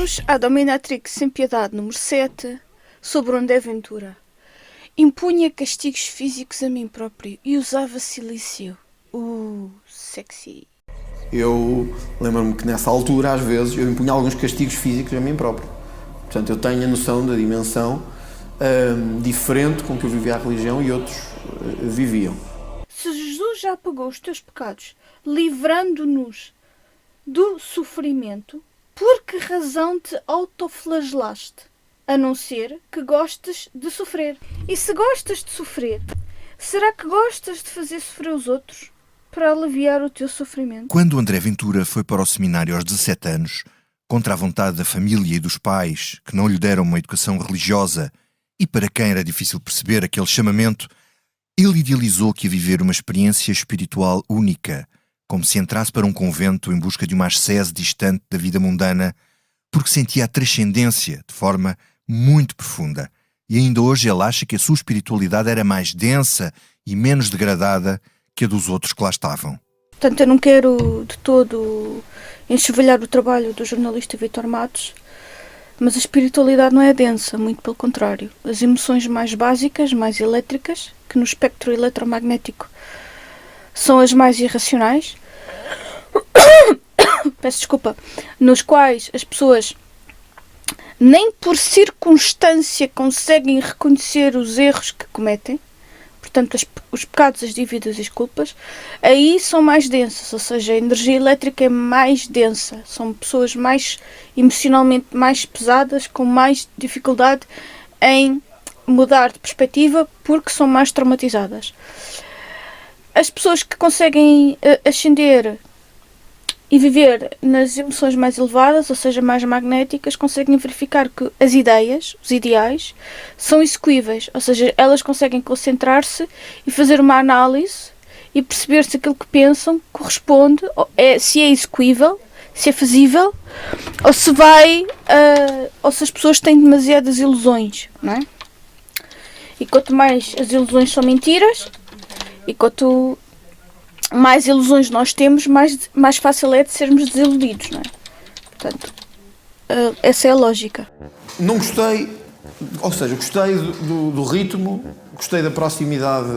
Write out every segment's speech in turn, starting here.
Bem-vindos à Dominatrix Sem Piedade número 7, sobre onde é Ventura. Impunha castigos físicos a mim próprio e usava silício. Sexy. Eu lembro-me que nessa altura, às vezes, eu impunha alguns castigos físicos a mim próprio. Portanto, eu tenho a noção da dimensão diferente com que eu vivia a religião e outros viviam. Se Jesus já pagou os teus pecados, livrando-nos do sofrimento, por que razão te autoflagelaste? A não ser que gostes de sofrer. E se gostas de sofrer, será que gostas de fazer sofrer os outros para aliviar o teu sofrimento? Quando André Ventura foi para o seminário aos 17 anos, contra a vontade da família e dos pais, que não lhe deram uma educação religiosa e para quem era difícil perceber aquele chamamento, ele idealizou que ia viver uma experiência espiritual única, como se entrasse para um convento em busca de uma ascese distante da vida mundana, porque sentia a transcendência de forma muito profunda. E ainda hoje ele acha que a sua espiritualidade era mais densa e menos degradada que a dos outros que lá estavam. Portanto, eu não quero de todo enxovalhar o trabalho do jornalista Vítor Matos, mas a espiritualidade não é densa, muito pelo contrário. As emoções mais básicas, mais elétricas, que no espectro eletromagnético são as mais irracionais, peço desculpa, nos quais as pessoas nem por circunstância conseguem reconhecer os erros que cometem, portanto os pecados, as dívidas e as culpas, aí são mais densas, ou seja, a energia elétrica é mais densa, são pessoas mais emocionalmente mais pesadas, com mais dificuldade em mudar de perspectiva porque são mais traumatizadas. As pessoas que conseguem ascender e viver nas emoções mais elevadas, ou seja, mais magnéticas, conseguem verificar que as ideias, os ideais, são execuíveis, ou seja, elas conseguem concentrar-se e fazer uma análise e perceber se aquilo que pensam corresponde, se é execuível, se é fazível, ou se vai, ou se as pessoas têm demasiadas ilusões, não é? E quanto mais as ilusões são mentiras, e quanto mais ilusões nós temos, mais fácil é de sermos desiludidos, não é? Portanto, essa é a lógica. Não gostei, ou seja, gostei do ritmo, gostei da proximidade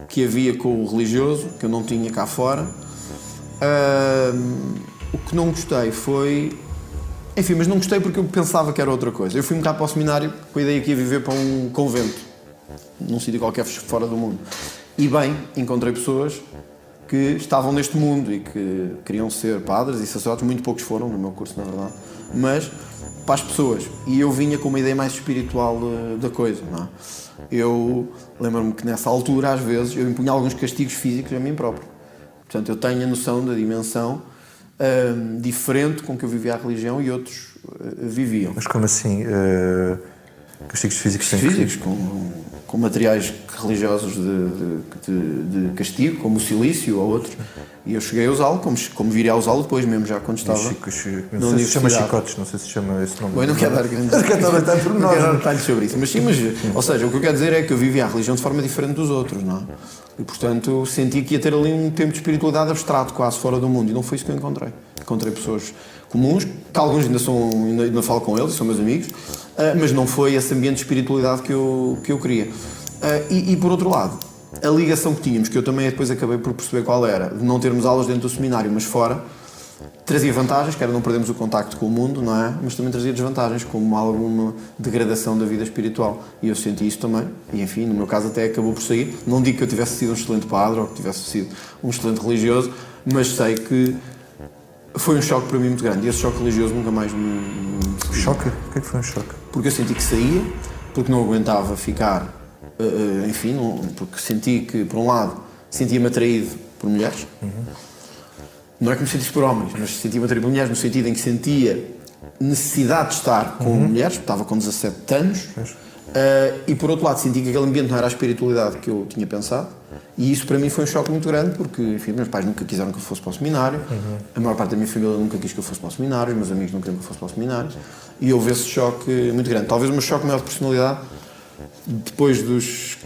que havia com o religioso, que eu não tinha cá fora. O que não gostei foi... Enfim, mas não gostei porque eu pensava que era outra coisa. Eu fui-me cá para o seminário com a ideia que ia viver para um convento, num sítio qualquer fora do mundo. E bem, encontrei pessoas que estavam neste mundo e que queriam ser padres e sacerdotes, muito poucos foram no meu curso, na verdade, mas para as pessoas. E eu vinha com uma ideia mais espiritual da coisa, não é? Eu lembro-me que nessa altura, às vezes, eu impunha alguns castigos físicos a mim próprio. Portanto, eu tenho a noção da dimensão diferente com que eu vivia a religião e outros viviam. Mas como assim? Castigos físicos sem físicos, com materiais religiosos de castigo, como o silício ou outros, e eu cheguei a usá-lo, como viria a usá-lo depois mesmo, já quando estava não sei se chama chicotes, não sei se chama esse nome. Bom, eu não quero dar grandes detalhes sobre isso, mas sim, ou seja, o que eu quero dizer é que eu vivia a religião de forma diferente dos outros, não é? E portanto senti que ia ter ali um tempo de espiritualidade abstrato, quase fora do mundo, e não foi isso que eu encontrei. Encontrei pessoas comuns, que alguns ainda falo com eles, são meus amigos, mas não foi esse ambiente de espiritualidade que eu queria. E por outro lado, a ligação que tínhamos, que eu também depois acabei por perceber qual era, de não termos aulas dentro do seminário, mas fora, trazia vantagens, que era não perdermos o contacto com o mundo, não é? Mas também trazia desvantagens, como alguma degradação da vida espiritual. E eu senti isso também, e enfim, no meu caso até acabou por sair. Não digo que eu tivesse sido um excelente padre ou que tivesse sido um excelente religioso, mas sei que foi um choque para mim muito grande, e esse choque religioso nunca mais me... Choque? O que é que foi um choque? Porque eu senti que saía, porque não aguentava ficar, enfim, porque senti que, por um lado, sentia-me atraído por mulheres. Não é que me sentisse por homens, mas sentia-me atraído por mulheres no sentido em que sentia necessidade de estar com mulheres, porque estava com 17 anos, e por outro lado senti que aquele ambiente não era a espiritualidade que eu tinha pensado, e isso para mim foi um choque muito grande, porque enfim, meus pais nunca quiseram que eu fosse para o seminário, a maior parte da minha família nunca quis que eu fosse para o seminário, os meus amigos não queriam que eu fosse para o seminário, e houve esse choque muito grande. Talvez o meu choque maior de personalidade, depois dos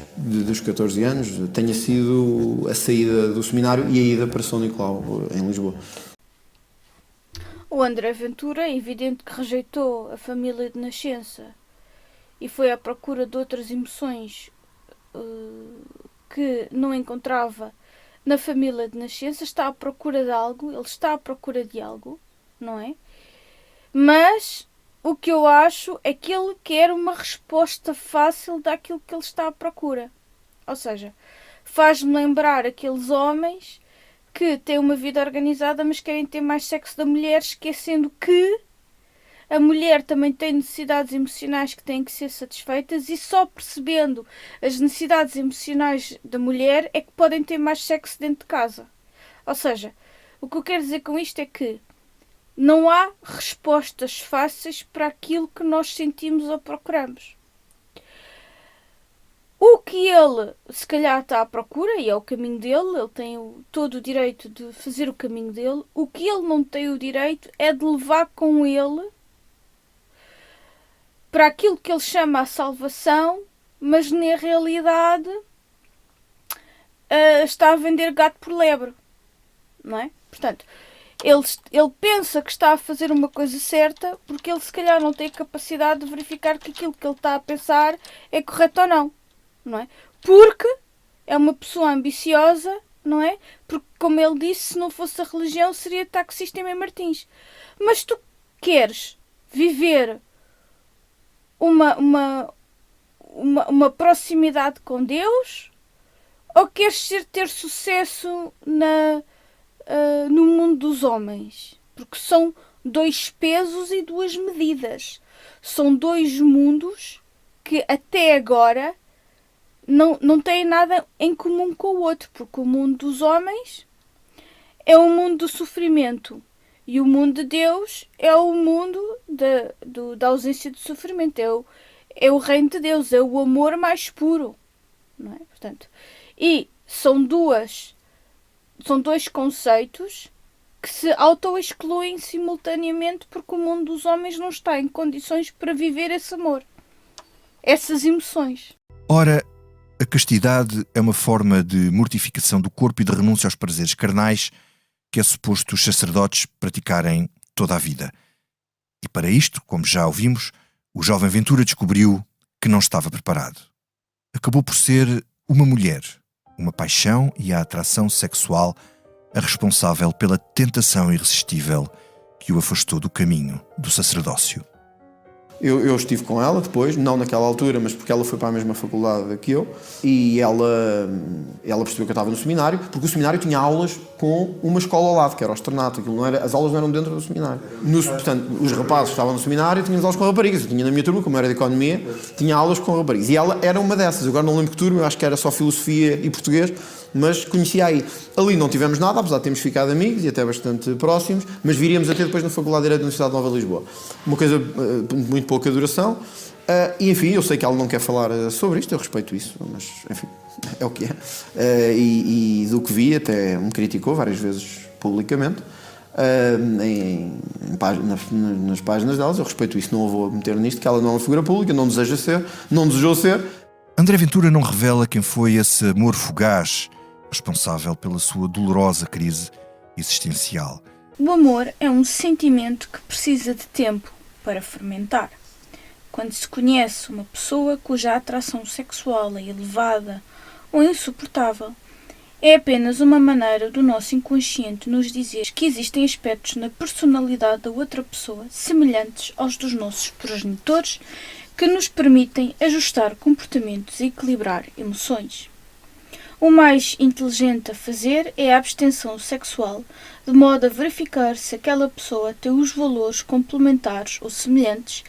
14 anos, tenha sido a saída do seminário e a ida para São Nicolau, em Lisboa. O André Ventura é evidente que rejeitou a família de nascença e foi à procura de outras emoções que não encontrava na família de nascença. Está à procura de algo, ele está à procura de algo, não é? Mas o que eu acho é que ele quer uma resposta fácil daquilo que ele está à procura. Ou seja, faz-me lembrar aqueles homens que têm uma vida organizada, mas querem ter mais sexo da mulher, esquecendo que a mulher também tem necessidades emocionais que têm que ser satisfeitas, e só percebendo as necessidades emocionais da mulher é que podem ter mais sexo dentro de casa. Ou seja, o que eu quero dizer com isto é que não há respostas fáceis para aquilo que nós sentimos ou procuramos. O que ele, se calhar, está à procura, e é o caminho dele, ele tem todo o direito de fazer o caminho dele. O que ele não tem o direito é de levar com ele para aquilo que ele chama a salvação, mas na realidade está a vender gato por lebre, não é? Portanto, ele pensa que está a fazer uma coisa certa porque ele, se calhar, não tem a capacidade de verificar que aquilo que ele está a pensar é correto ou não. Não é? Porque é uma pessoa ambiciosa, não é? Porque, como ele disse, se não fosse a religião seria taxista em Mãe Martins. Mas tu queres viver uma proximidade com Deus, ou queres ter sucesso no mundo dos homens? Porque são dois pesos e duas medidas. São dois mundos que até agora não têm nada em comum com o outro, porque o mundo dos homens é o mundo do sofrimento e o mundo de Deus é o mundo da ausência de sofrimento, é o reino de Deus, é o amor mais puro, não é? Portanto, e são dois conceitos que se auto-excluem simultaneamente, porque o mundo dos homens não está em condições para viver esse amor, essas emoções. Ora, a castidade é uma forma de mortificação do corpo e de renúncia aos prazeres carnais que é suposto os sacerdotes praticarem toda a vida. E para isto, como já ouvimos, o jovem Ventura descobriu que não estava preparado. Acabou por ser uma mulher, uma paixão e a atração sexual a responsável pela tentação irresistível que o afastou do caminho do sacerdócio. Eu estive com ela depois, não naquela altura, mas porque ela foi para a mesma faculdade que eu, e ela percebeu que eu estava no seminário, porque o seminário tinha aulas com uma escola ao lado, que era o externato, as aulas não eram dentro do seminário. Portanto, os rapazes estavam no seminário e tínhamos aulas com raparigas. Eu tinha na minha turma, como era de economia, tinha aulas com raparigas. E ela era uma dessas. Eu agora não lembro que turma, eu acho que era só filosofia e português, mas conhecia aí. Ali não tivemos nada, apesar de termos ficado amigos e até bastante próximos, mas viríamos até depois na Faculdade de Direito da Universidade de Nova Lisboa. Uma coisa de muito pouca duração. E enfim, eu sei que ela não quer falar sobre isto, eu respeito isso, mas enfim, é o que é. E do que vi, até me criticou várias vezes publicamente, nas páginas delas. Eu respeito isso, não a vou meter nisto, que ela não é uma figura pública, não desejou ser. André Ventura não revela quem foi esse amor fugaz responsável pela sua dolorosa crise existencial. O amor é um sentimento que precisa de tempo para fermentar. Quando se conhece uma pessoa cuja atração sexual é elevada ou insuportável, é apenas uma maneira do nosso inconsciente nos dizer que existem aspectos na personalidade da outra pessoa semelhantes aos dos nossos progenitores que nos permitem ajustar comportamentos e equilibrar emoções. O mais inteligente a fazer é a abstenção sexual, de modo a verificar se aquela pessoa tem os valores complementares ou semelhantes,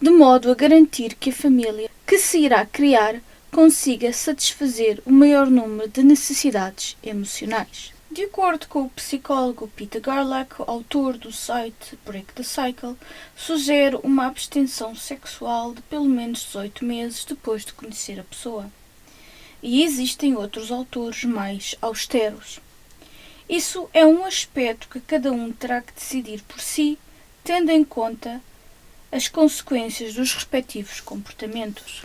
de modo a garantir que a família que se irá criar consiga satisfazer o maior número de necessidades emocionais. De acordo com o psicólogo Peter Garlack, autor do site Break the Cycle, sugere uma abstenção sexual de pelo menos 18 meses depois de conhecer a pessoa. E existem outros autores mais austeros. Isso é um aspecto que cada um terá que decidir por si, tendo em conta as consequências dos respectivos comportamentos.